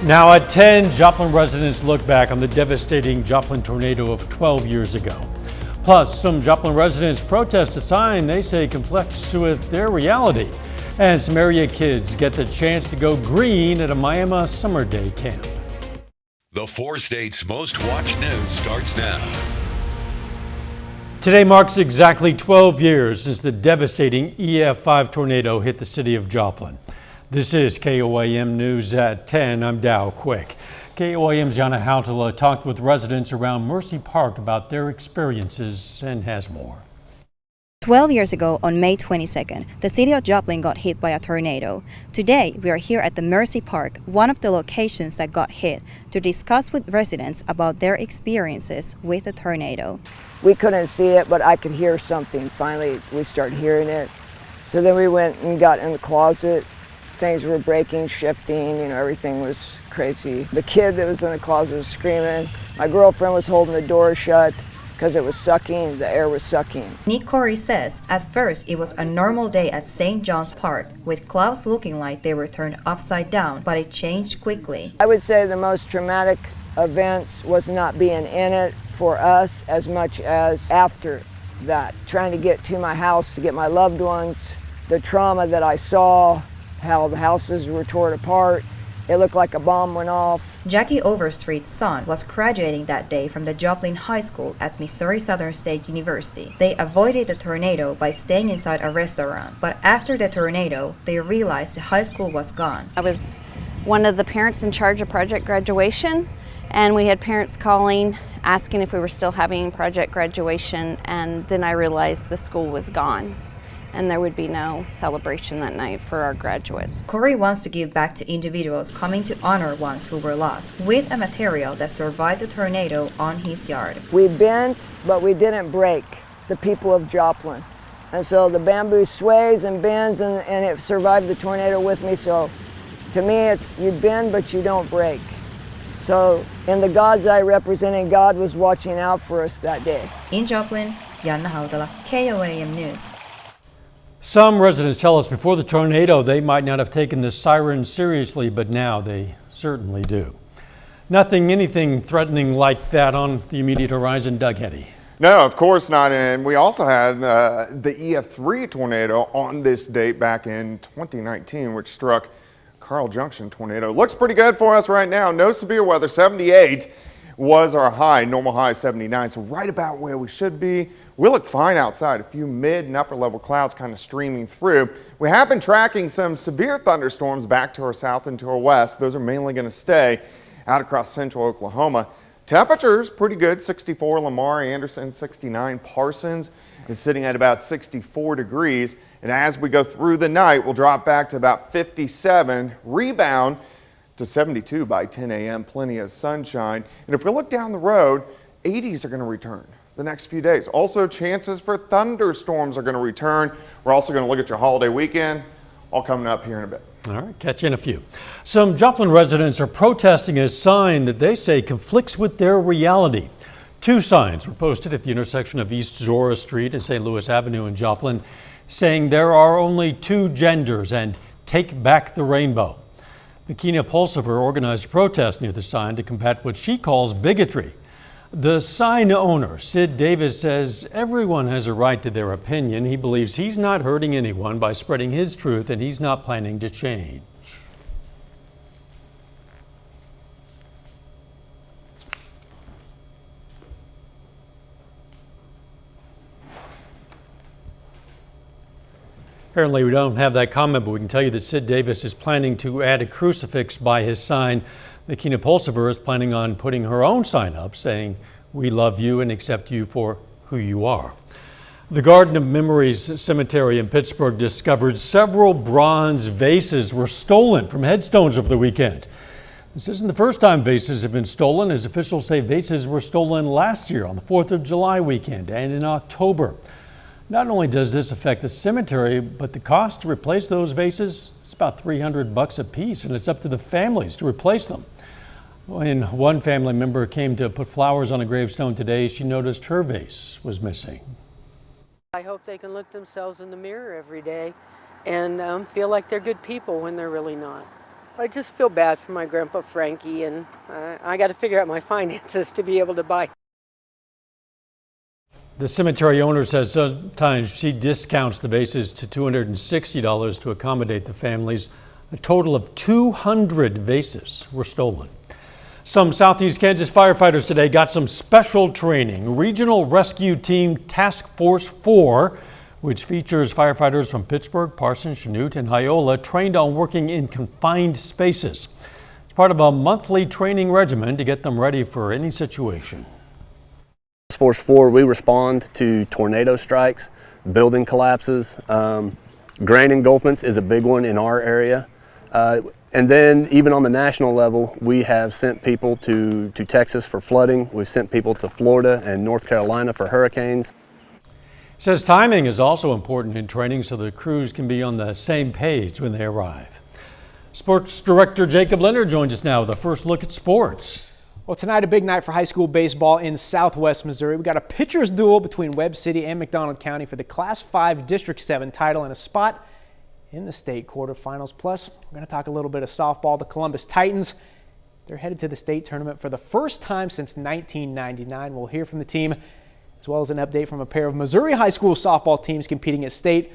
Now at 10, Joplin residents look back on the devastating Joplin tornado of 12 years ago. Plus, some Joplin residents protest a sign they say conflicts with their reality. And some area kids get the chance to go green at a Miami summer day camp. The 4 states' most watched news starts now. Today marks exactly 12 years since the devastating EF5 tornado hit the city of Joplin. This is KOAM News at 10. I'm Dow Quick. KOAM's Yana Hautala talked with residents around Mercy Park about their experiences and has more. 12 years ago, on May 22nd, the city of Joplin got hit by a tornado. Today, we are here at the Mercy Park, one of the locations that got hit, to discuss with residents about their experiences with the tornado. We couldn't see it, but I could hear something. Finally, we started hearing it. So then we went and got in the closet. Things were breaking, shifting, everything was crazy. The kid that was in the closet was screaming. My girlfriend was holding the door shut because it was sucking, the air was sucking. Nick Corey says at first it was a normal day at St. John's Park, with clouds looking like they were turned upside down, but it changed quickly. I would say the most traumatic events was not being in it for us as much as after that. Trying to get to my house to get my loved ones, the trauma that I saw, how the houses were torn apart. It looked like a bomb went off. Jackie Overstreet's son was graduating that day from the Joplin High School at Missouri Southern State University. They avoided the tornado by staying inside a restaurant, but after the tornado, they realized the high school was gone. I was one of the parents in charge of project graduation, and we had parents calling, asking if we were still having project graduation, and then I realized the school was gone, and there would be no celebration that night for our graduates. Corey wants to give back to individuals coming to honor ones who were lost, with a material that survived the tornado on his yard. We bent, but we didn't break, the people of Joplin. And so the bamboo sways and bends, and it survived the tornado with me. So to me, it's you bend, but you don't break. So in the God's eye representing, God was watching out for us that day. In Joplin, Yana Hautala, KOAM News. Some residents tell us before the tornado they might not have taken the siren seriously, but now they certainly do. Anything threatening like that on the immediate horizon, Doug Heddy. No, of course not. And we also had the EF3 tornado on this date back in 2019, which struck Carl Junction tornado. Looks pretty good for us right now. No severe weather. 78 was our high, normal high 79. So right about where we should be. We look fine outside. A few mid and upper level clouds kind of streaming through. We have been tracking some severe thunderstorms back to our south and to our west. Those are mainly going to stay out across central Oklahoma. Temperatures pretty good. 64 Lamar, Anderson, 69 Parsons is sitting at about 64 degrees. And as we go through the night, we'll drop back to about 57, rebound to 72 by 10 a.m. Plenty of sunshine. And if we look down the road, 80s are going to return the next few days. Also, chances for thunderstorms are going to return. We're also going to look at your holiday weekend, all coming up here in a bit. All right, catch you in a few. Some Joplin residents are protesting a sign that they say conflicts with their reality. 2 signs were posted at the intersection of East Zora Street and St. Louis Avenue in Joplin, saying there are only 2 genders and take back the rainbow. Makina Pulsiver organized a protest near the sign to combat what she calls bigotry. The sign owner, Sid Davis, says everyone has a right to their opinion. He believes he's not hurting anyone by spreading his truth, and he's not planning to change. Apparently we don't have that comment, but we can tell you that Sid Davis is planning to add a crucifix by his sign. Makina Pulsiver is planning on putting her own sign up saying, "We love you and accept you for who you are." The Garden of Memories Cemetery in Pittsburgh discovered several bronze vases were stolen from headstones over the weekend. This isn't the first time vases have been stolen, as officials say vases were stolen last year on the 4th of July weekend and in October. Not only does this affect the cemetery, but the cost to replace those vases, it's about $300 a piece, and it's up to the families to replace them. When one family member came to put flowers on a gravestone today, she noticed her vase was missing. I hope they can look themselves in the mirror every day and feel like they're good people when they're really not. I just feel bad for my grandpa Frankie, and I got to figure out my finances to be able to buy. The cemetery owner says sometimes she discounts the vases to $260 to accommodate the families. A total of 200 vases were stolen. Some Southeast Kansas firefighters today got some special training. Regional Rescue Team Task Force 4, which features firefighters from Pittsburgh, Parsons, Chanute, and Hyola, trained on working in confined spaces. It's part of a monthly training regimen to get them ready for any situation. Task Force 4, we respond to tornado strikes, building collapses. Grain engulfments is a big one in our area. And then even on the national level, we have sent people to Texas for flooding. We've sent people to Florida and North Carolina for hurricanes. Says timing is also important in training so the crews can be on the same page when they arrive. Sports Director Jacob Leonard joins us now with a first look at sports. Well, tonight a big night for high school baseball in Southwest Missouri. We got a pitchers duel between Webb City and McDonald County for the Class 5 District 7 title and a spot in the state quarterfinals. Plus, we're going to talk a little bit of softball. The Columbus Titans, they're headed to the state tournament for the first time since 1999. We'll hear from the team, as well as an update from a pair of Missouri high school softball teams competing at state.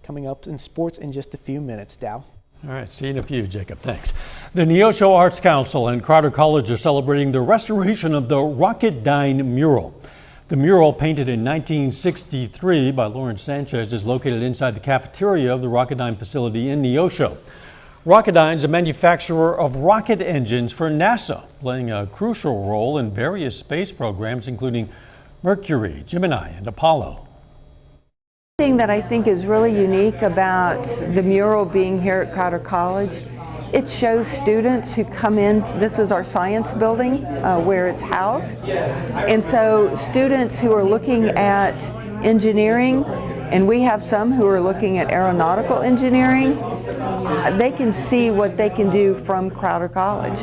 Coming up in sports in just a few minutes, Dow. All right, see you in a few, Jacob. Thanks. The Neosho Arts Council and Crowder College are celebrating the restoration of the Rocketdyne mural. The mural, painted in 1963 by Lawrence Sanchez, is located inside the cafeteria of the Rocketdyne facility in Neosho. Rocketdyne is a manufacturer of rocket engines for NASA, playing a crucial role in various space programs, including Mercury, Gemini, and Apollo. The thing that I think is really unique about the mural being here at Crowder College, it shows students who come in. This is our science building where it's housed. And so students who are looking at engineering, and we have some who are looking at aeronautical engineering, they can see what they can do from Crowder College.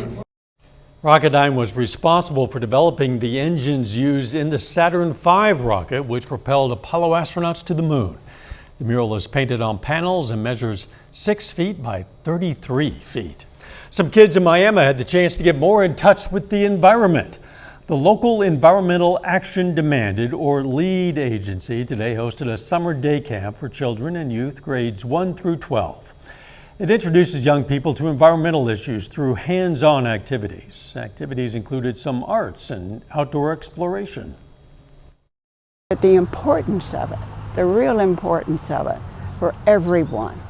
Rocketdyne was responsible for developing the engines used in the Saturn V rocket, which propelled Apollo astronauts to the moon. The mural is painted on panels and measures 6 feet by 33 feet. Some kids in Miami had the chance to get more in touch with the environment. The local Environmental Action Demanded, or LEAD agency, today hosted a summer day camp for children and youth grades 1 through 12. It introduces young people to environmental issues through hands-on activities. Activities included some arts and outdoor exploration. The importance of it, the real importance of it for everyone,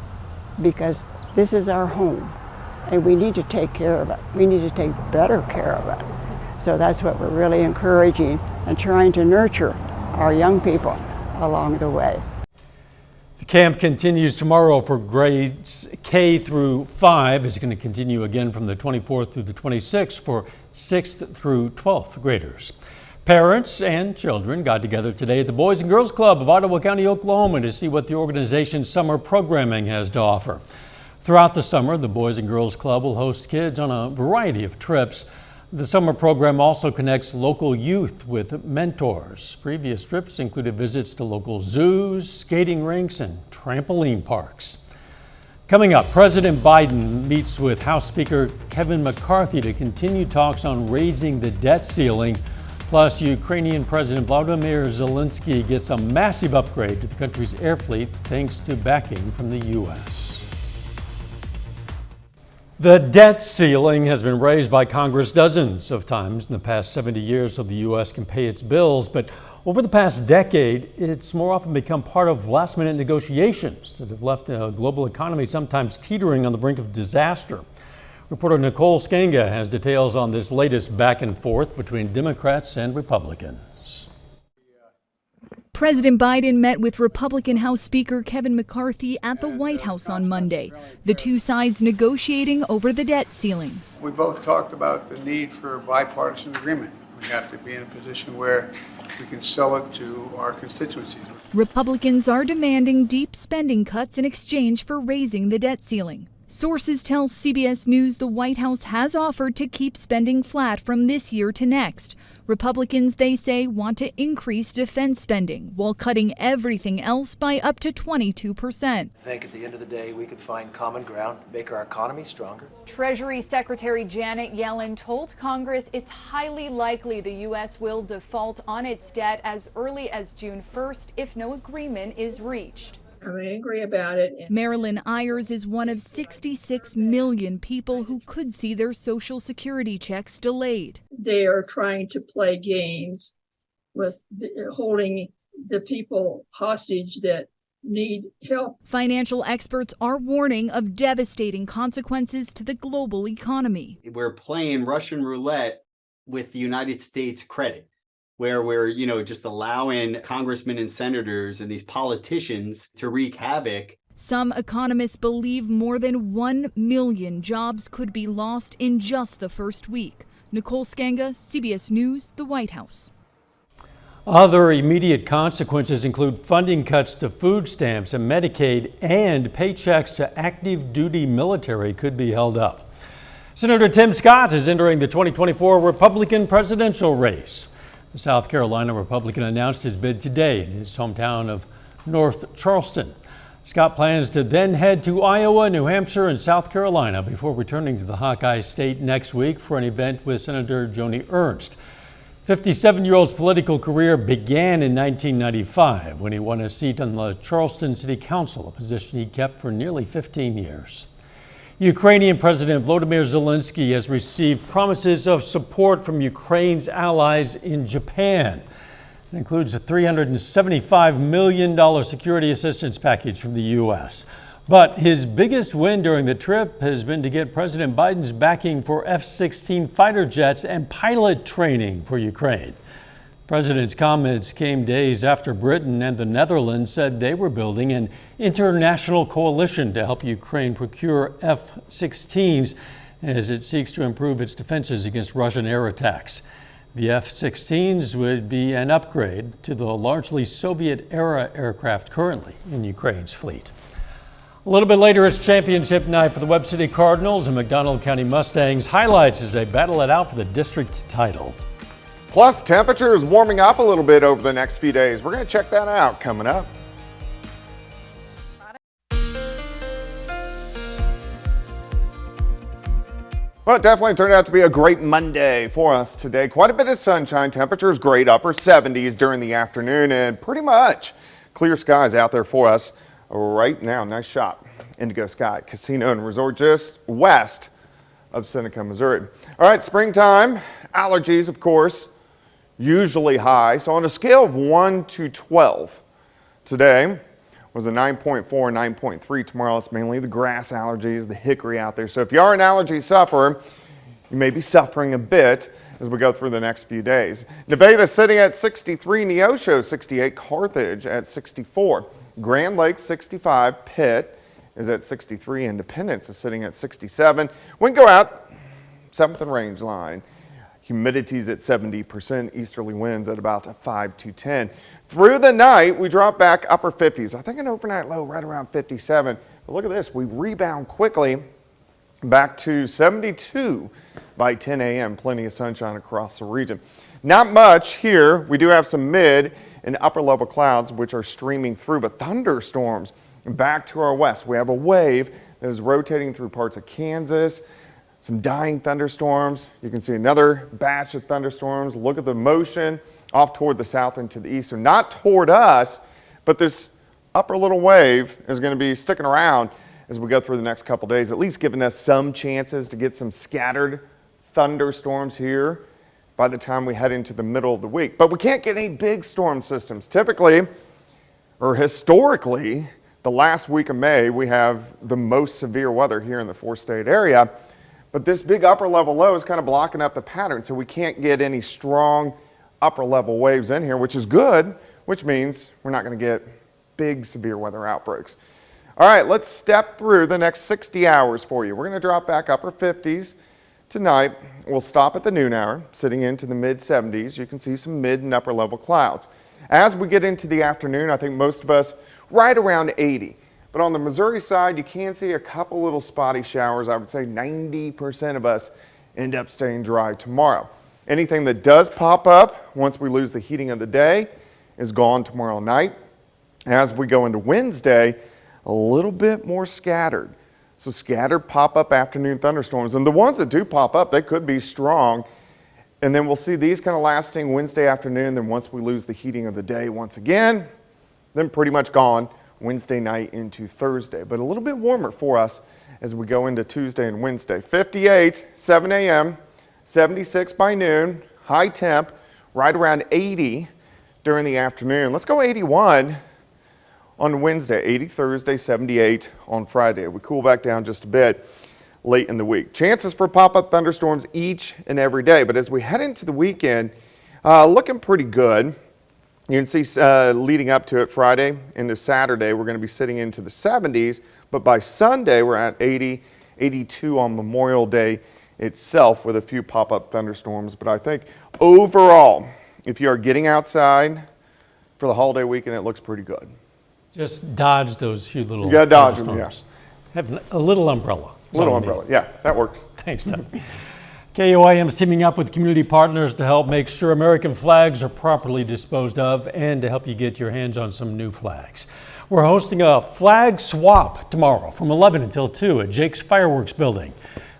because this is our home and we need to take care of it. We need to take better care of it. So that's what we're really encouraging and trying to nurture our young people along the way. The camp continues tomorrow for grades K through 5. It's going to continue again from the 24th through the 26th for 6th through 12th graders. Parents and children got together today at the Boys and Girls Club of Ottawa County, Oklahoma to see what the organization's summer programming has to offer. Throughout the summer, the Boys and Girls Club will host kids on a variety of trips. The summer program also connects local youth with mentors. Previous trips included visits to local zoos, skating rinks, and trampoline parks. Coming up, President Biden meets with House Speaker Kevin McCarthy to continue talks on raising the debt ceiling. Plus, Ukrainian President Volodymyr Zelensky gets a massive upgrade to the country's air fleet thanks to backing from the U.S. The debt ceiling has been raised by Congress dozens of times in the past 70 years so the U.S. can pay its bills. But over the past decade, it's more often become part of last-minute negotiations that have left the global economy sometimes teetering on the brink of disaster. Reporter Nicole Skenga has details on this latest back and forth between Democrats and Republicans. President Biden met with Republican House Speaker Kevin McCarthy at the White House on Monday, the two sides negotiating over the debt ceiling. We both talked about the need for a bipartisan agreement. We have to be in a position where we can sell it to our constituencies. Republicans are demanding deep spending cuts in exchange for raising the debt ceiling. Sources tell CBS News the White House has offered to keep spending flat from this year to next. Republicans, they say, want to increase defense spending while cutting everything else by up to 22%. I think at the end of the day, we can find common ground, make our economy stronger. Treasury Secretary Janet Yellen told Congress it's highly likely the U.S. will default on its debt as early as June 1st if no agreement is reached. I'm angry about it. Marilyn Ayers is one of 66 million people who could see their Social Security checks delayed. They are trying to play games with holding the people hostage that need help. Financial experts are warning of devastating consequences to the global economy. We're playing Russian roulette with the United States credit, where we're, just allowing congressmen and senators and these politicians to wreak havoc. Some economists believe more than 1 million jobs could be lost in just the first week. Nicole Skanga, CBS News, the White House. Other immediate consequences include funding cuts to food stamps and Medicaid, and paychecks to active duty military could be held up. Senator Tim Scott is entering the 2024 Republican presidential race. The South Carolina Republican announced his bid today in his hometown of North Charleston. Scott plans to then head to Iowa, New Hampshire, and South Carolina before returning to the Hawkeye State next week for an event with Senator Joni Ernst. 57-year-old's political career began in 1995 when he won a seat on the Charleston City Council, a position he kept for nearly 15 years. Ukrainian President Volodymyr Zelensky has received promises of support from Ukraine's allies in Japan. It includes a $375 million security assistance package from the U.S. But his biggest win during the trip has been to get President Biden's backing for F-16 fighter jets and pilot training for Ukraine. The president's comments came days after Britain and the Netherlands said they were building an international coalition to help Ukraine procure F-16s as it seeks to improve its defenses against Russian air attacks. The F-16s would be an upgrade to the largely Soviet-era aircraft currently in Ukraine's fleet. A little bit later, it's championship night for the Webb City Cardinals and McDonald County Mustangs. Highlights as they battle it out for the district's title. Plus, temperatures warming up a little bit over the next few days. We're going to check that out coming up. Well, it definitely turned out to be a great Monday for us today. Quite a bit of sunshine. Temperatures great, upper 70s during the afternoon, and pretty much clear skies out there for us right now. Nice shot. Indigo Sky Casino and Resort just west of Seneca, Missouri. All right, springtime. Allergies, of course, usually high. So on a scale of 1 to 12, today was a 9.4, 9.3. Tomorrow it's mainly the grass allergies, the hickory out there. So if you are an allergy sufferer, you may be suffering a bit as we go through the next few days. Nevada sitting at 63, Neosho 68, Carthage at 64, Grand Lake 65, Pitt is at 63, Independence is sitting at 67. Wind go out, 7th and range line. Humidity's at 70%, easterly winds at about 5 to 10. Through the night, we drop back upper 50s. I think an overnight low right around 57. But look at this, we rebound quickly back to 72 by 10 a.m. Plenty of sunshine across the region. Not much here. We do have some mid and upper level clouds which are streaming through, but thunderstorms back to our west. We have a wave that is rotating through parts of Kansas. Some dying thunderstorms. You can see another batch of thunderstorms. Look at the motion off toward the south and to the east. So not toward us, but this upper little wave is going to be sticking around as we go through the next couple days, at least giving us some chances to get some scattered thunderstorms here by the time we head into the middle of the week. But we can't get any big storm systems. Typically, or historically, the last week of May, we have the most severe weather here in the four-state area. But this big upper level low is kind of blocking up the pattern, so we can't get any strong upper level waves in here, which is good, which means we're not going to get big severe weather outbreaks. All right, let's step through the next 60 hours for you. We're going to drop back upper 50s tonight. We'll stop at the noon hour, sitting into the mid 70s. You can see some mid and upper level clouds. As we get into the afternoon, I think most of us right around 80. But on the Missouri side, you can see a couple little spotty showers. I would say 90% of us end up staying dry tomorrow. Anything that does pop up once we lose the heating of the day is gone tomorrow night. As we go into Wednesday, a little bit more scattered. So scattered pop-up afternoon thunderstorms. And the ones that do pop up, they could be strong. And then we'll see these kind of lasting Wednesday afternoon. Then once we lose the heating of the day once again, then pretty much gone Wednesday night into Thursday. But a little bit warmer for us as we go into Tuesday and Wednesday. 58, 7 a.m., 76 by noon, high temp, right around 80 during the afternoon. Let's go 81 on Wednesday, 80 Thursday, 78 on Friday. We cool back down just a bit late in the week. Chances for pop-up thunderstorms each and every day. But as we head into the weekend, looking pretty good. You can see leading up to it Friday into Saturday, we're going to be sitting into the 70s, but by Sunday we're at 80, 82 on Memorial Day itself with a few pop-up thunderstorms. But I think overall, if you are getting outside for the holiday weekend, it looks pretty good. Just dodge those few little. You got to dodge them, yes. Have a little umbrella. Little umbrella, yeah, that works. Thanks, Doug. KOAM is teaming up with community partners to help make sure American flags are properly disposed of and to help you get your hands on some new flags. We're hosting a flag swap tomorrow from 11 until 2 at Jake's Fireworks Building.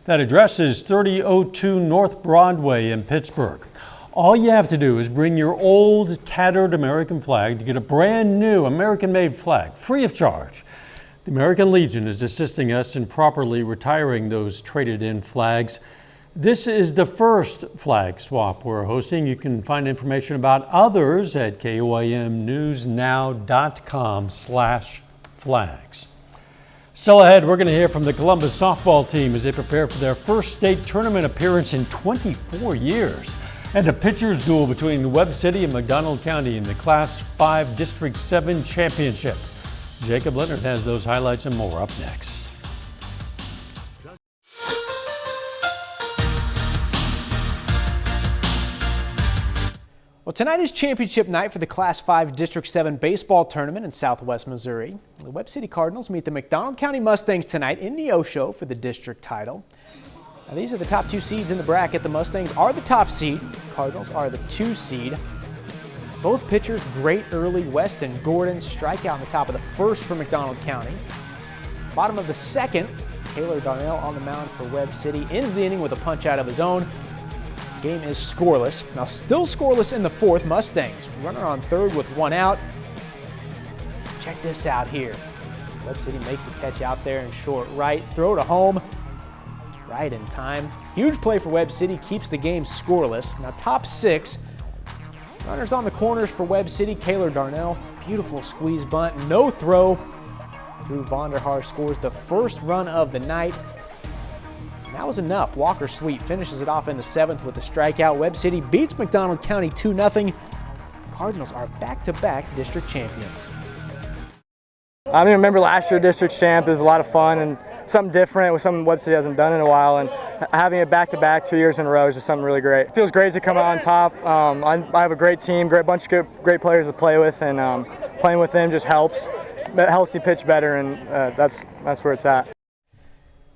That address is 3002 North Broadway in Pittsburgh. All you have to do is bring your old, tattered American flag to get a brand new American-made flag, free of charge. The American Legion is assisting us in properly retiring those traded-in flags. This is the first flag swap we're hosting. You can find information about others at KOAMnewsnow.com/flags. Still ahead, we're going to hear from the Columbus softball team as they prepare for their first state tournament appearance in 24 years. And a pitcher's duel between Webb City and McDonald County in the Class 5 District 7 Championship. Jacob Leonard has those highlights and more up next. Well, tonight is championship night for the Class 5 District 7 baseball tournament in Southwest Missouri. The Webb City Cardinals meet the McDonald County Mustangs tonight in Neosho for the district title. Now, these are the top two seeds in the bracket. The Mustangs are the top seed. Cardinals are the 2 seed. Both pitchers great early. West and Gordon strike out in the top of the first for McDonald County. Bottom of the second, Taylor Darnell on the mound for Webb City ends the inning with a punch out of his own. Game is scoreless. Now still scoreless in the fourth. Mustangs runner on third with 1 out. Check this out here. Webb City makes the catch out there in short right. Throw to home. Right in time. Huge play for Webb City. Keeps the game scoreless. Now top 6. Runners on the corners for Webb City. Taylor Darnell. Beautiful squeeze bunt. No throw. Drew Vonderhaar scores the first run of the night. That was enough. Walker Sweet finishes it off in the 7th with a strikeout. Webb City beats McDonald County 2-0. Cardinals are back-to-back district champions. I remember last year district champ. It was a lot of fun and something different with something Webb City hasn't done in a while. And having it back-to-back 2 years in a row is just something really great. It feels great to come out on top. I have a great team, bunch of great players to play with, and playing with them just helps. It helps you pitch better, and that's where it's at.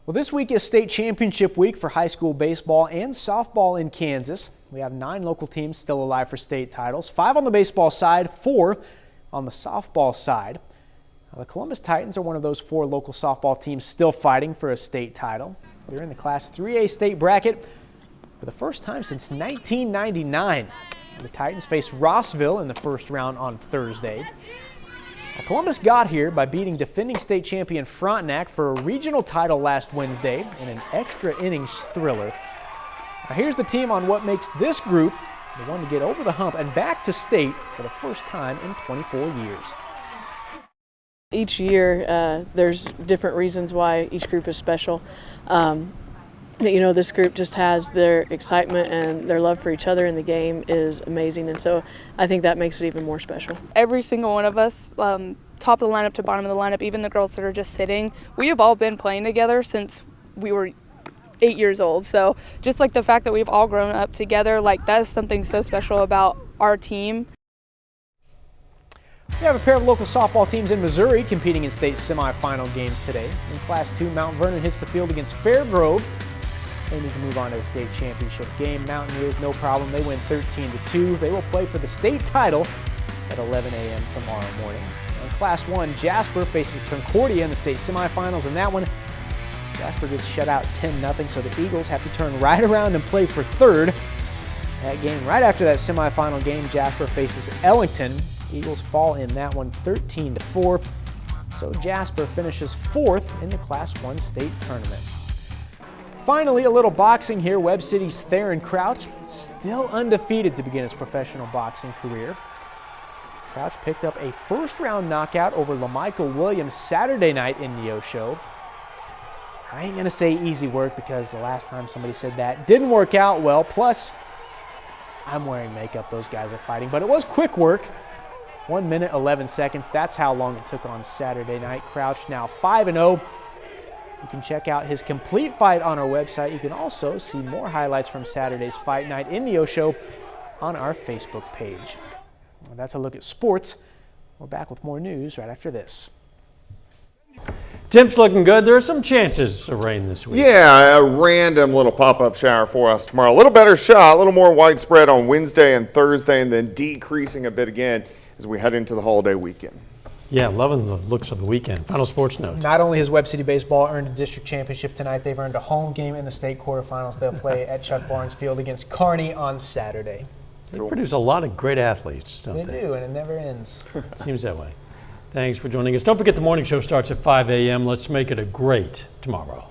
Well, this week is state championship week for high school baseball and softball in Kansas. We have 9 local teams still alive for state titles, 5 on the baseball side, 4 on the softball side. Now, the Columbus Titans are one of those 4 local softball teams still fighting for a state title. They're in the Class 3A state bracket for the first time since 1999. The Titans face Rossville in the first round on Thursday. Now, Columbus got here by beating defending state champion Frontenac for a regional title last Wednesday in an extra innings thriller. Now, here's the team on what makes this group the one to get over the hump and back to state for the first time in 24 years. Each year there's different reasons why each group is special. You know, this group just has their excitement and their love for each other in the game is amazing, and so I think that makes it even more special. Every single one of us, top of the lineup to bottom of the lineup, even the girls that are just sitting, we have all been playing together since we were 8 years old. So just like the fact that we've all grown up together, like that is something so special about our team. We have a pair of local softball teams in Missouri competing in state semifinal games today. In Class 2, Mount Vernon hits the field against Fairgrove. They need to move on to the state championship game. Mountaineers, no problem. They win 13-2. They will play for the state title at 11 a.m. tomorrow morning. In Class 1, Jasper faces Concordia in the state semifinals. In that one, Jasper gets shut out 10-0, so the Eagles have to turn right around and play for third. That game, right after that semifinal game, Jasper faces Ellington. Eagles fall in that one 13-4. So Jasper finishes fourth in the Class 1 state tournament. Finally, a little boxing here. Webb City's Theron Crouch, still undefeated to begin his professional boxing career. Crouch picked up a first-round knockout over LaMichael Williams Saturday night in Neosho. I ain't gonna say easy work because the last time somebody said that didn't work out well. Plus, I'm wearing makeup, those guys are fighting, but it was quick work. 1 minute, 11 seconds. That's how long it took on Saturday night. Crouch now 5-0. You can check out his complete fight on our website. You can also see more highlights from Saturday's fight night in Neosho on our Facebook page. Well, that's a look at sports. We're back with more news right after this. Temps looking good. There are some chances of rain this week. Yeah, a random little pop-up shower for us tomorrow. A little better shot, a little more widespread on Wednesday and Thursday, and then decreasing a bit again as we head into the holiday weekend. Yeah, loving the looks of the weekend. Final sports notes. Not only has Webb City Baseball earned a district championship tonight, they've earned a home game in the state quarterfinals. They'll play at Chuck Barnes Field against Kearney on Saturday. They produce a lot of great athletes, don't they? They do, and it never ends. Seems that way. Thanks for joining us. Don't forget the morning show starts at 5 a.m. Let's make it a great tomorrow.